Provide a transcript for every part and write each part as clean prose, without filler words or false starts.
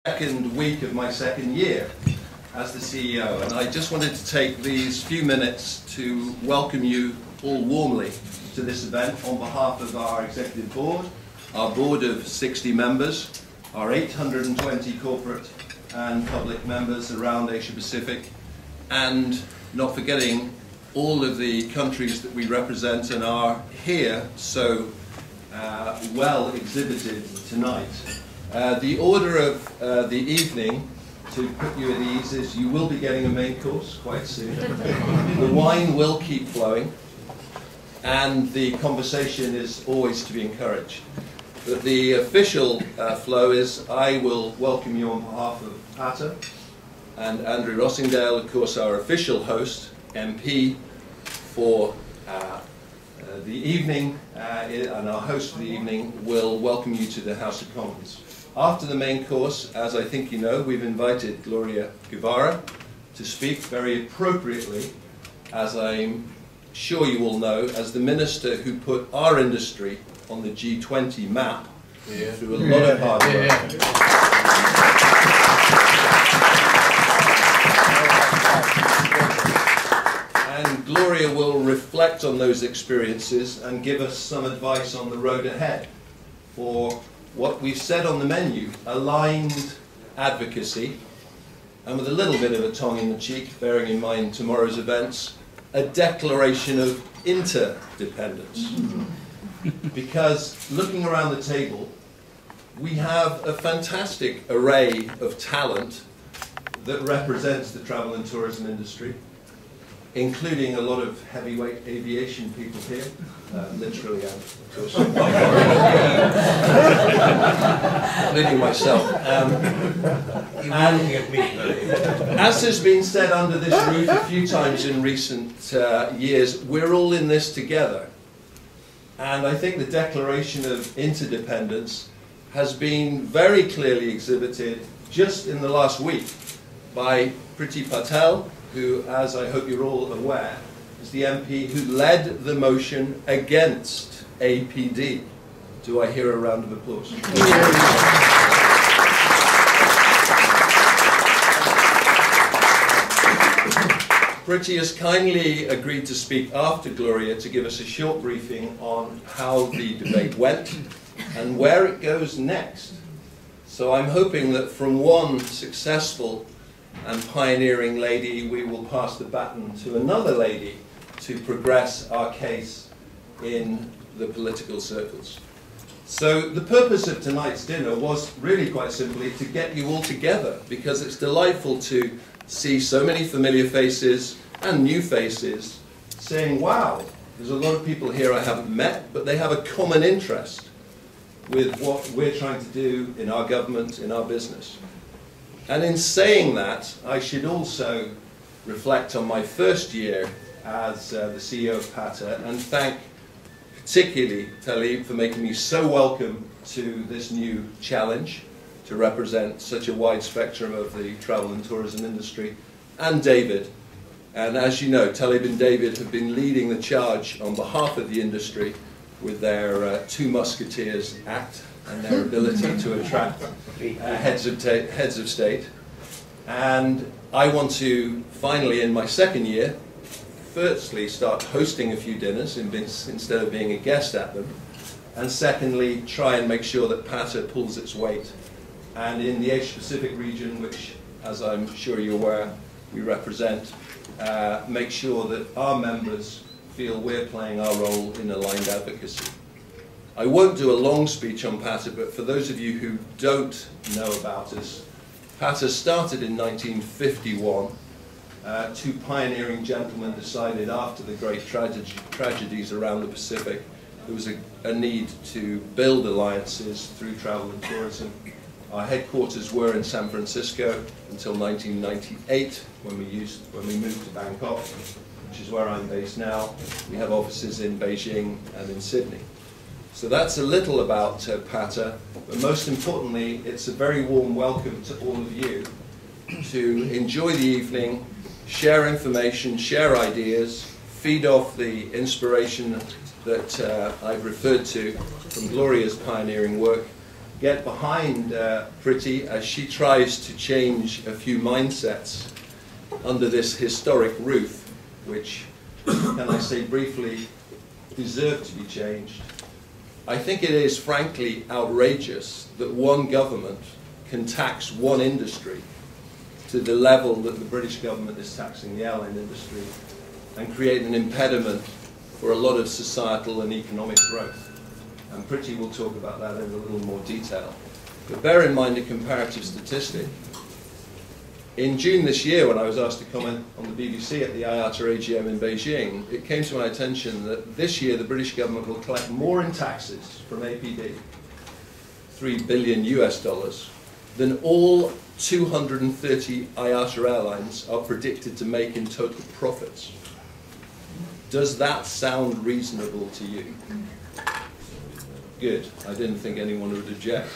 Second week of my second year as the CEO, and I just wanted to take these few minutes to welcome you all warmly to this event on behalf of our executive board, our board of 60 members, our 820 corporate and public members around Asia Pacific, and not forgetting all of the countries that we represent and are here so well exhibited tonight. The order of the evening, to put you at ease, is you will be getting a main course quite soon. The wine will keep flowing, and the conversation is always to be encouraged. But the official flow is I will welcome you on behalf of PATA and Andrew Rossingdale, of course, our official host, MP, for the evening, and our host for the evening will welcome you to the House of Commons. After the main course, as I think you know, we've invited Gloria Guevara to speak very appropriately, as I'm sure you all know, as the minister who put our industry on the G20 map through a lot of hard work. And Gloria will reflect on those experiences and give us some advice on the road ahead for what we've said on the menu: aligned advocacy, and with a little bit of a tongue in the cheek, bearing in mind tomorrow's events, a declaration of interdependence. Because looking around the table, we have a fantastic array of talent that represents the travel and tourism industry, including a lot of heavyweight aviation people here, literally and of course, including myself. And as has been said under this roof a few times in recent years, we're all in this together. And I think the declaration of interdependence has been very clearly exhibited just in the last week by Priti Patel, who, as I hope you're all aware, is the MP who led the motion against APD. Do I hear a round of applause? Priti has kindly agreed to speak after Gloria to give us a short briefing on how the debate went and where it goes next. So I'm hoping that from one successful and pioneering lady, we will pass the baton to another lady to progress our case in the political circles. So the purpose of tonight's dinner was really quite simply to get you all together, because it's delightful to see so many familiar faces and new faces saying, wow, there's a lot of people here I haven't met, but they have a common interest with what we're trying to do in our government, in our business. And in saying that, I should also reflect on my first year as the CEO of PATA and thank particularly Talib for making me so welcome to this new challenge to represent such a wide spectrum of the travel and tourism industry, and David. And as you know, Talib and David have been leading the charge on behalf of the industry with their Two Musketeers Act and their ability to attract heads of state. And I want to finally, in my second year, firstly start hosting a few dinners instead of being a guest at them, and secondly try and make sure that PATA pulls its weight, and in the Asia Pacific region, which, as I'm sure you're aware, we represent, make sure that our members feel we're playing our role in aligned advocacy. I won't do a long speech on PATA, but for those of you who don't know about us, PATA started in 1951. Two pioneering gentlemen decided after the great tragedies around the Pacific there was a need to build alliances through travel and tourism. Our headquarters were in San Francisco until 1998 when we moved to Bangkok, which is where I'm based now. We have offices in Beijing and in Sydney. So that's a little about PATA, but most importantly, it's a very warm welcome to all of you to enjoy the evening, share information, share ideas, feed off the inspiration that I've referred to from Gloria's pioneering work, get behind Priti as she tries to change a few mindsets under this historic roof, which, can I say briefly, deserve to be changed. I think it is frankly outrageous that one government can tax one industry to the level that the British government is taxing the airline industry and create an impediment for a lot of societal and economic growth. And Priti will talk about that in a little more detail. But bear in mind a comparative statistic. In June this year, when I was asked to comment on the BBC at the IATA AGM in Beijing, it came to my attention that this year the British government will collect more in taxes from APD, $3 billion US, than all 230 IATA airlines are predicted to make in total profits. Does that sound reasonable to you? Good. I didn't think anyone would object.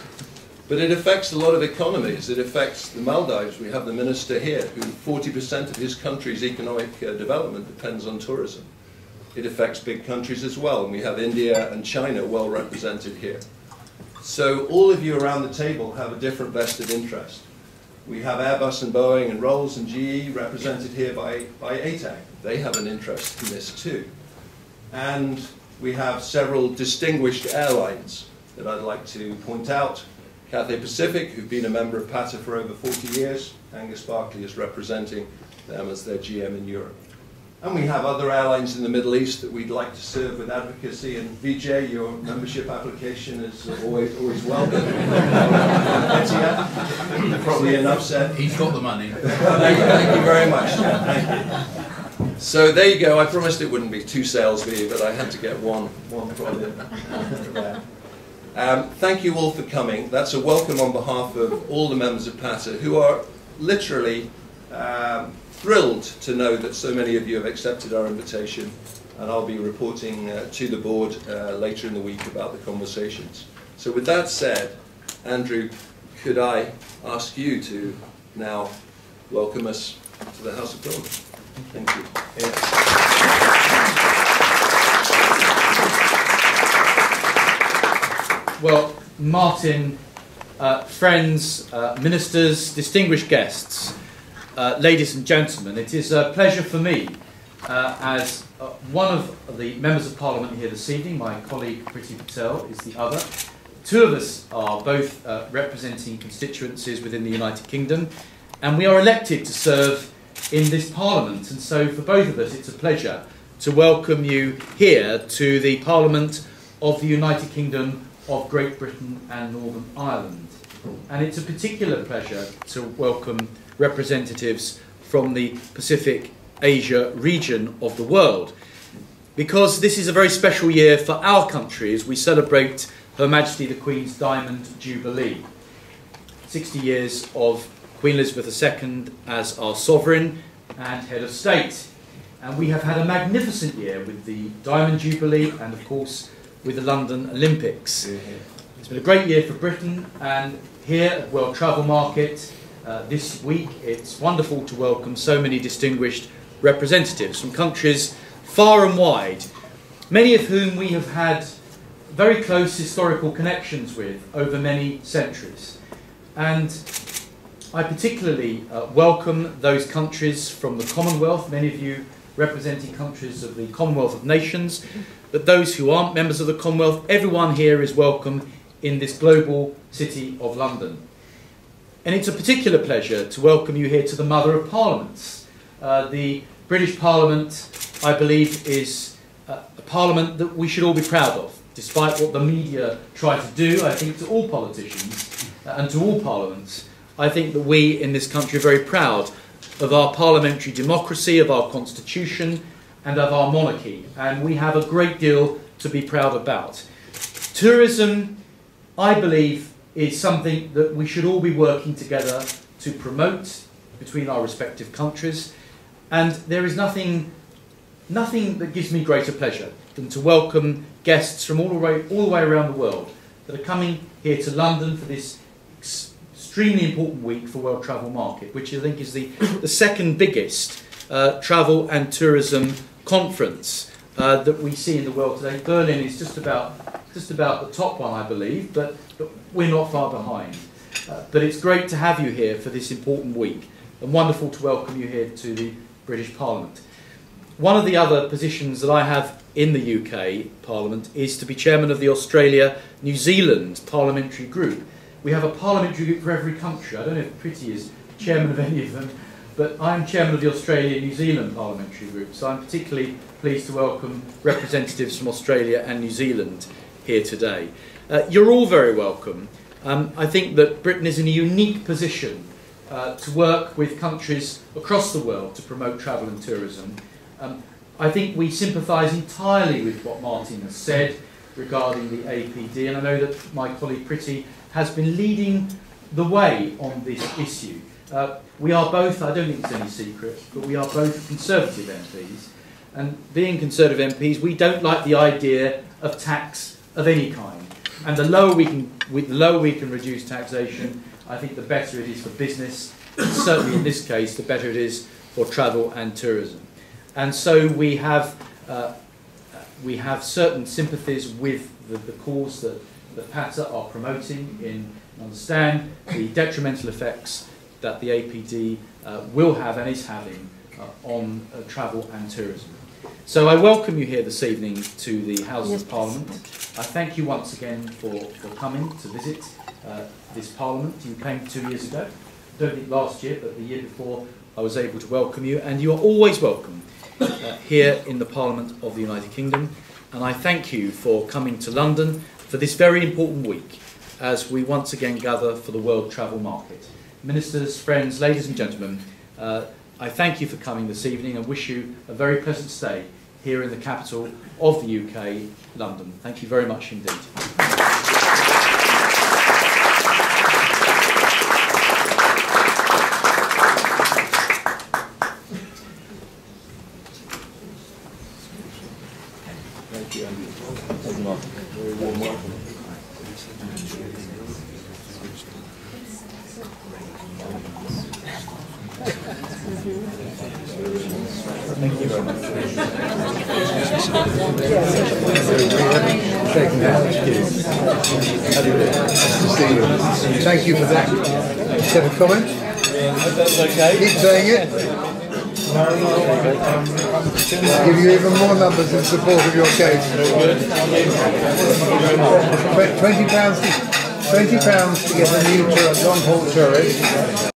But it affects a lot of economies. It affects the Maldives. We have the minister here, who 40% of his country's economic development depends on tourism. It affects big countries as well, and we have India and China well represented here. So all of you around the table have a different vested interest. We have Airbus and Boeing and Rolls and GE represented here by ATAC. They have an interest in this too. And we have several distinguished airlines that I'd like to point out. Cathay Pacific, who've been a member of PATA for over 40 years. Angus Barclay is representing them as their GM in Europe. And we have other airlines in the Middle East that we'd like to serve with advocacy. And Vijay, your membership application is always welcome. Probably enough said. He's got the money. Thank you very much. Thank you. So there you go. I promised it wouldn't be two salesmen, but I had to get one product. Thank you all for coming. That's a welcome on behalf of all the members of PATA, who are literally thrilled to know that so many of you have accepted our invitation, and I'll be reporting to the board later in the week about the conversations. So with that said, Andrew, could I ask you to now welcome us to the House of Commons? Thank you. Well, Martin, friends, ministers, distinguished guests, ladies and gentlemen, it is a pleasure for me as one of the members of Parliament here this evening. My colleague Priti Patel is the other. Two of us are both representing constituencies within the United Kingdom, and we are elected to serve in this Parliament. And so for both of us, it's a pleasure to welcome you here to the Parliament of the United Kingdom of Great Britain and Northern Ireland. And it's a particular pleasure to welcome representatives from the Pacific Asia region of the world, because this is a very special year for our country as we celebrate Her Majesty the Queen's Diamond Jubilee. 60 years of Queen Elizabeth II as our sovereign and head of state. And we have had a magnificent year with the Diamond Jubilee and, of course, with the London Olympics. It's been a great year for Britain, and here at World Travel Market this week it's wonderful to welcome so many distinguished representatives from countries far and wide, many of whom we have had very close historical connections with over many centuries. And I particularly welcome those countries from the Commonwealth, many of you representing countries of the Commonwealth of Nations, but those who aren't members of the Commonwealth, everyone here is welcome in this global city of London. And it's a particular pleasure to welcome you here to the Mother of Parliaments. The British Parliament, I believe, is a parliament that we should all be proud of, despite what the media try to do. I think to all politicians and to all parliaments, I think that we in this country are very proud of our parliamentary democracy, of our constitution, and of our monarchy. And we have a great deal to be proud about. Tourism, I believe, is something that we should all be working together to promote between our respective countries. And there is nothing that gives me greater pleasure than to welcome guests from all the way around the world that are coming here to London for this extremely important week for World Travel Market, which I think is the second biggest travel and tourism conference that we see in the world today. Berlin is just about the top one, I believe, but we're not far behind. But it's great to have you here for this important week, and wonderful to welcome you here to the British Parliament. One of the other positions that I have in the UK Parliament is to be chairman of the Australia-New Zealand Parliamentary Group. We have a parliamentary group for every country. I don't know if Pretty is chairman of any of them, but I'm chairman of the Australia-New Zealand Parliamentary Group, so I'm particularly pleased to welcome representatives from Australia and New Zealand here today. You're all very welcome. I think that Britain is in a unique position to work with countries across the world to promote travel and tourism. I think we sympathise entirely with what Martin has said regarding the APD, and I know that my colleague Pretty has been leading the way on this issue. We are both, I don't think it's any secret, but we are both Conservative MPs, and being Conservative MPs, we don't like the idea of tax of any kind. And the lower we can reduce taxation, I think the better it is for business, and certainly in this case, the better it is for travel and tourism. And so we have certain sympathies with the cause that PATA are promoting in understand the detrimental effects that the APD will have and is having on travel and tourism. So I welcome you here this evening to the Houses of Parliament. I thank you once again for coming to visit this Parliament. You came 2 years ago. I don't think last year, but the year before I was able to welcome you, and you are always welcome here in the Parliament of the United Kingdom. And I thank you for coming to London for this very important week as we once again gather for the World Travel Market. Ministers, friends, ladies and gentlemen, I thank you for coming this evening and wish you a very pleasant stay here in the capital of the UK, London. Thank you very much indeed. Thank you, Andy. Thank you, Mark. Very warm welcome. Thank you very much. Shaking hands. Nice to see you. Thank you for that. Have a comment? That's okay. Keep saying it. Give you even more numbers in support of your case. Very good. £20 to get a new long-haul tourist.